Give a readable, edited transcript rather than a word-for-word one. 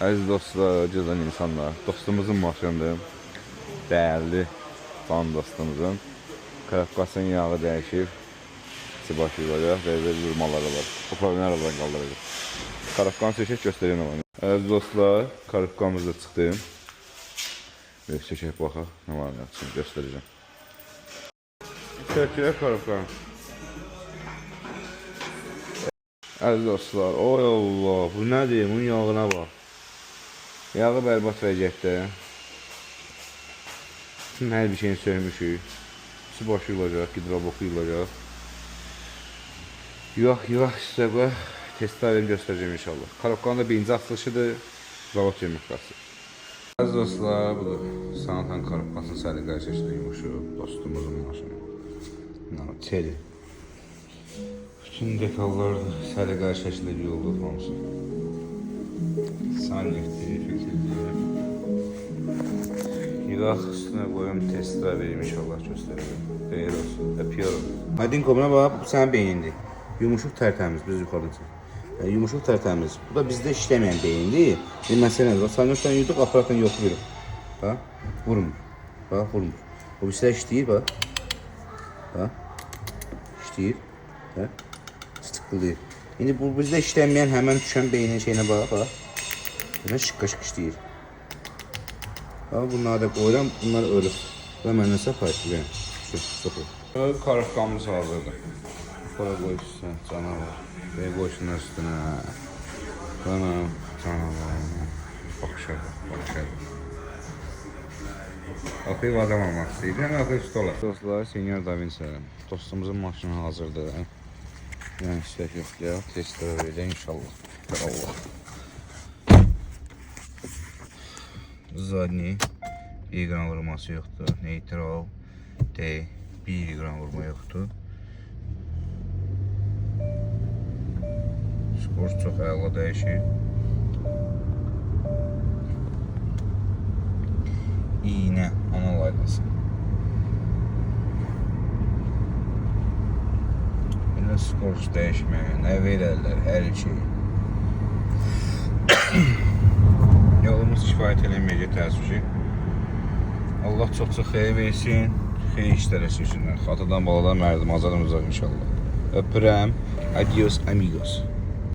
Əziz dostlar, gözəl insanlar, dostumuzun maşınıdır. Dəyərli fan dostumuzun. Karatkasın yağı dəyişib. Sibaşı olacaq və vurmaları var. Bu problemi aradan qaldıracaq. Karatkanı çəkək göstərəyim onu. Əziz dostlar, karatkanımız da çıxdı. Bir çəkək baxaq, nə var nə üçün göstərəcəm. Çəkək karatkanı. Əziz dostlar, oy Allah, bu nədir? Bunun yağına bax. Yağı bərbat vəziyyətdə. Hər bir şeyini söymüşük. Su başı olacaq, gidraboku olacaq. Yağ sizə qoy. Testlərini göstərəcəm inşallah. Karatkanın da birinci açılışıdır. Zavod yeməkləsi. Əziz dostlar, budur. Sanatan karatkanın səliqəli şəkildə yumuşuq. Dostumuzun maşını. Teli. Bütün detallar səliqəli şəkildə yolluq hamısı. Saniyədir, filtrdir. Yağ üstünə qoyum, testlər verim inşallah göstərirəm. Xeyir olsun, öpüyorum. Aydın komuna bax, bu sənin beynindir. Yumuşuq tərtəmiz, biz yuxarıdan çək. Yumuşuq tərtəmiz. Bu da bizdə işləməyən beyindir. Məsələn, saniyədən yuduq, aparatdan yoxlayırıq. Bax, vurmur. Bax, vurmur. O bizdə işləyir, bax. Bax, işləyir. Bax, sıtıqlıdır. İndi bu bizdə işləməyən həmən düşən beynin şeyinə bax, bax. Bunlar şıqqa-şıq işləyir. Bunları da qoyuram, bunlar ölür. Və məndən səpayətdir. Sıfır. Karatkanımız hazırdır. Para qoysun, canavar. Və qoysunlar üstünə. Canım, canavar. Baxışadır, baxışadır. Axıyıb adam almaq istəyir. Yəni axı üstü olar. Dostlar, Senior Da Vinci. Dostumuzun maşını hazırdır. Yəni istək yoxdur. Testlərə verəcək inşallah. Allah. Zadni 1 qram vurması yoxdur. Neytral D 1 qram vurma yoxdur. Skor çox əla dəyişir. İğnə ana laydasın. Elə skor dəyişməyən, nə verərlər, hər şey. Yolumuz kifayət eləməyəcək təəssüf. Allah çox-çox xeyir versin, xeyir işlərə sürsünlər. Xatadan baladan mərdim, azadan uzaq inşallah. Öpürəm, adios amigos.